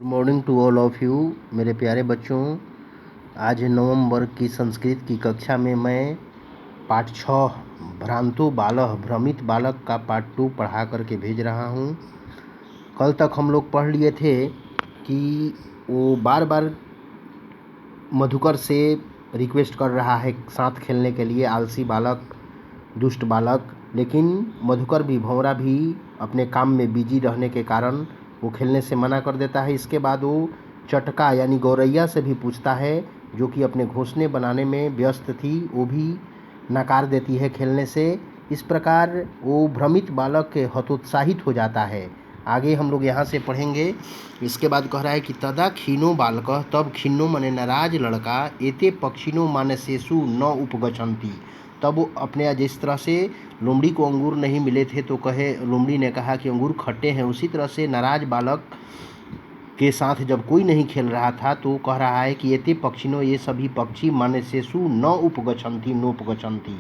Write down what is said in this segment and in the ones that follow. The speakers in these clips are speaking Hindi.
Good morning to all of you मेरे प्यारे बच्चों। आज नवंबर की संस्कृत की कक्षा में मैं पाठ 6 भ्रांतो बालः भ्रमित बालक का पार्ट 2 पढ़ा करके भेज रहा हूँ। कल तक हम लोग पढ़ लिए थे कि वो बार बार मधुकर से रिक्वेस्ट कर रहा है साथ खेलने के लिए, आलसी बालक, दुष्ट बालक, लेकिन मधुकर भी, भंवरा भी अपने काम में बिजी रहने के कारण वो खेलने से मना कर देता है। इसके बाद वो चटका यानी गौरैया से भी पूछता है, जो कि अपने घोंसले बनाने में व्यस्त थी, वो भी नकार देती है खेलने से। इस प्रकार वो भ्रमित बालक हतोत्साहित हो जाता है। आगे हम लोग यहाँ से पढ़ेंगे। इसके बाद कह रहा है कि तदा खीनो बालक, तब खिन्नो माने नाराज लड़का, एते पक्षिनो मानसेषु न उपगछन्ति, तब वो अपने जिस तरह से लोमड़ी को अंगूर नहीं मिले थे तो कहे, लोमड़ी ने कहा कि अंगूर खट्टे हैं, उसी तरह से नाराज बालक के साथ जब कोई नहीं खेल रहा था तो कह रहा है कि एते पक्षिनो, ये सभी पक्षी मानसेषु न उपगछन्ति नोपगछन्ति,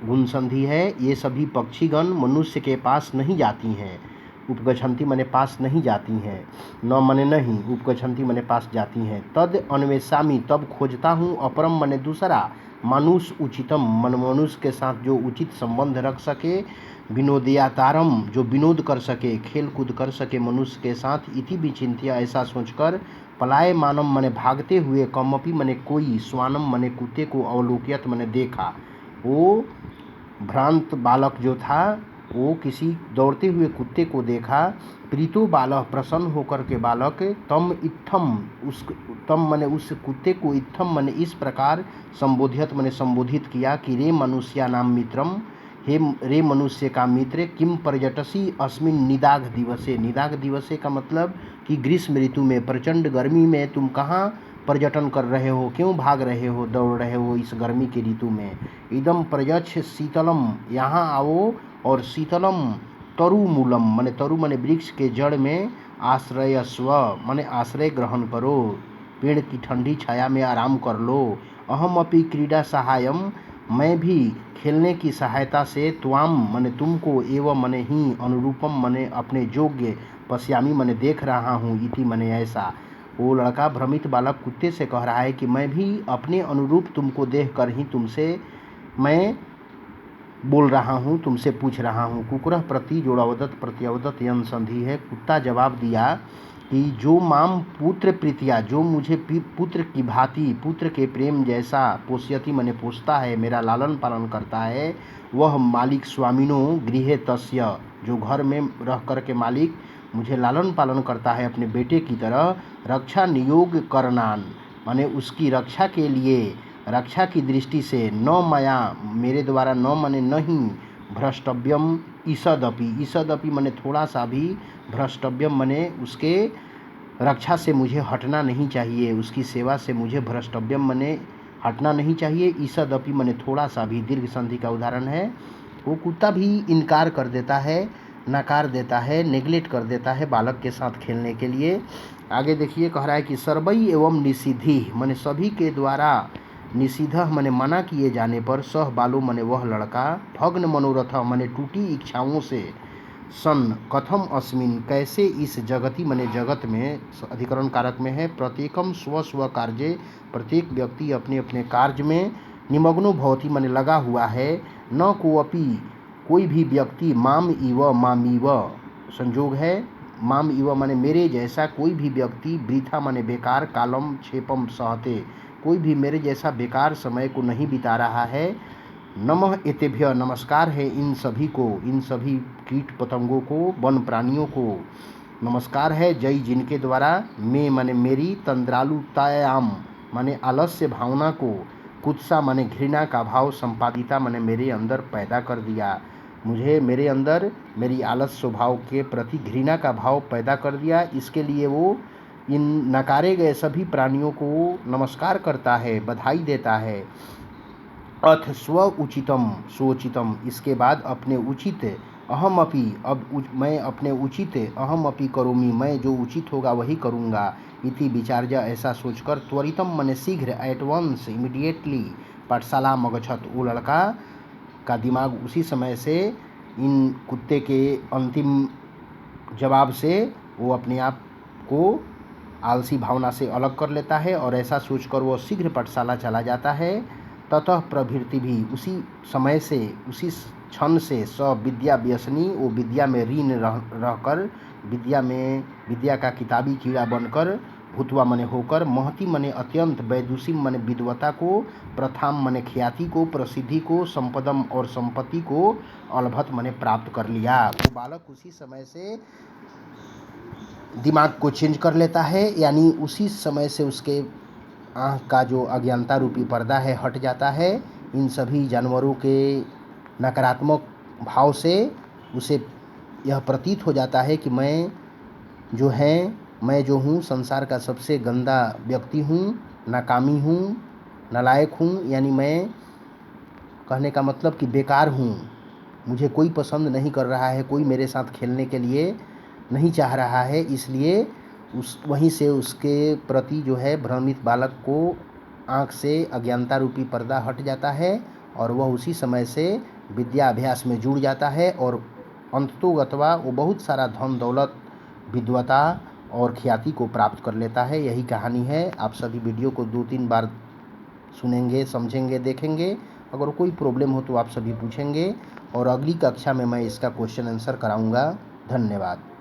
गुण संधि है, ये सभी पक्षीगण मनुष्य के पास नहीं जाती हैं। उपगछन्ति माने पास नहीं जाती हैं, न माने नहीं, उपगछन्ति माने पास जाती हैं। तद अन्वेषामि, तब खोजता हूँ, अपरम माने दूसरा, मानुष उचितम मन मनुष्य के साथ जो उचित संबंध रख सके, विनोदयातारम जो विनोद कर सके, खेल कूद कर सके मनुष्य के साथ, इति विचिंत्य ऐसा सोचकर, पलाय मानम माने भागते हुए, कमपि माने कोई, स्वानम माने कुत्ते को, अवलोकियत माने देखा। वो भ्रांत बालक जो था वो किसी दौड़ते हुए कुत्ते को देखा। प्रीतो बालक, प्रसन्न होकर के बालक, तम इत्थम, उस तम माने उस कुत्ते को, इत्थम माने इस प्रकार, संबोधित माने संबोधित किया कि रे मनुष्या नाम मित्रम, हे रे मनुष्य का मित्र, किम पर्यटसी अस्मिन निदाघ दिवसे, निदाघ दिवसे का मतलब कि ग्रीष्म ऋतु में, प्रचंड गर्मी में तुम कहाँ पर्यटन कर रहे हो, क्यों भाग रहे हो, दौड़ रहे हो इस गर्मी के ऋतु में। इदम प्रयच्छ शीतलम, यहाँ आओ और शीतलम तरुमूलम माने तरु माने वृक्ष के जड़ में, आश्रयस्व माने आश्रय ग्रहण करो, पेड़ की ठंडी छाया में आराम कर लो। अहम अपि क्रीडा सहायम, मैं भी खेलने की सहायता से, त्वाम माने तुमको, एवं माने ही, अनुरूपम माने अपने योग्य, पश्यामी माने देख रहा हूँ, इति माने ऐसा। वो लड़का भ्रमित बालक कुत्ते से कह रहा है कि मैं भी अपने अनुरूप तुमको देख कर ही तुमसे मैं बोल रहा हूँ, तुमसे पूछ रहा हूँ। कुकुरः प्रति जोड़ावदत प्रत्यवदत यन संधि है। कुत्ता जवाब दिया कि जो माम पुत्र प्रीतिया, जो मुझे पुत्र की भांति, पुत्र के प्रेम जैसा, पोष्यति माने पोसता है, मेरा लालन पालन करता है, वह मालिक स्वामिनो गृहे तस्य, जो घर में रह कर के मालिक मुझे लालन पालन करता है अपने बेटे की तरह, रक्षा नियोग करनान माने उसकी रक्षा के लिए, रक्षा की दृष्टि से, न माया मेरे द्वारा, न माने नहीं, भ्रष्टव्यम ईषदपि, ईषदपि माने थोड़ा सा भी, भ्रष्टव्यम माने उसके रक्षा से मुझे हटना नहीं चाहिए, उसकी सेवा से मुझे भ्रष्टव्यम माने हटना नहीं चाहिए, ईषदपि माने थोड़ा सा भी, दीर्घ संधि का उदाहरण है। वो कुत्ता भी इनकार कर देता है, नकार देता है, नेग्लेक्ट कर देता है बालक के साथ खेलने के लिए। आगे देखिए, कह रहा है कि सर्वई एवं निषिद्धि माने सभी के द्वारा, निषिद्ध माने मना किए जाने पर, सह बालो माने वह लड़का, भग्न मनोरथ माने टूटी इच्छाओं से, सन कथम अस्मिन कैसे इस जगति माने जगत में, अधिकरण कारक में है, प्रत्येकम स्व स्व कार्ये प्रत्येक व्यक्ति अपने अपने कार्य में, निमग्नो भवति माने लगा हुआ है, न कोअपि कोई भी व्यक्ति, माम इव मामीव संयोग है, माम इव माने मेरे जैसा कोई भी व्यक्ति, वृथा माने बेकार, कालम क्षेपम सहते कोई भी मेरे जैसा बेकार समय को नहीं बिता रहा है। नमः एतेभ्य नमस्कार है इन सभी को, इन सभी कीट पतंगों को, वन प्राणियों को नमस्कार है, जय जिनके द्वारा, मैं माने मेरी, तंद्रालुतायाम माने आलस्य भावना को, कुत्सा माने घृणा का भाव, संपादिता माने मेरे अंदर पैदा कर दिया, मुझे मेरे अंदर मेरी आलस्य स्वभाव के प्रति घृणा का भाव पैदा कर दिया। इसके लिए वो इन नकारे गए सभी प्राणियों को नमस्कार करता है, बधाई देता है। अथ स्व उचितम सोचितम, इसके बाद अपने उचित, अहम अपि अब मैं अपने उचित, अहम अपि करोमि मैं जो उचित होगा वही करूँगा, इति विचार्य ऐसा सोचकर, त्वरितम माने शीघ्र, एट वंस इमीडिएटली, पाठशाला मगछत, वो लड़का का दिमाग उसी समय से इन कुत्ते के अंतिम जवाब से वो अपने आप को आलसी भावना से अलग कर लेता है और ऐसा सोचकर वो शीघ्र पाठशाला चला जाता है। ततः प्रवृत्ति भी उसी समय से, उसी क्षण से स विद्या व्यसनी, वो विद्या में लीन रहकर विद्या का किताबी कीड़ा बनकर, भूतवा मने होकर, महती मने अत्यंत, वैदुषी मने विद्वता को, प्रथाम मने ख्याति को, प्रसिद्धि को, संपदम और संपत्ति को, अलभत मने प्राप्त कर लिया। वो बालक उसी समय से दिमाग को चेंज कर लेता है, यानी उसी समय से उसके आँख का जो अज्ञानता रूपी पर्दा है हट जाता है। इन सभी जानवरों के नकारात्मक भाव से उसे यह प्रतीत हो जाता है कि मैं जो हूँ संसार का सबसे गंदा व्यक्ति हूँ, नाकामी हूँ, नालायक हूँ, यानी मैं, कहने का मतलब कि बेकार हूँ। मुझे कोई पसंद नहीं कर रहा है, कोई मेरे साथ खेलने के लिए नहीं चाह रहा है। इसलिए वहीं से उसके प्रति जो है भ्रमित बालक को आँख से अज्ञानता रूपी पर्दा हट जाता है और वह उसी समय से विद्या अभ्यास में जुड़ जाता है और अंततोगत्वा वो बहुत सारा धन दौलत, विद्वता और ख्याति को प्राप्त कर लेता है। यही कहानी है। आप सभी वीडियो को 2-3 बार सुनेंगे, समझेंगे, देखेंगे। अगर कोई प्रॉब्लम हो तो आप सभी पूछेंगे और अगली कक्षा में मैं इसका क्वेश्चन आंसर कराऊंगा। धन्यवाद।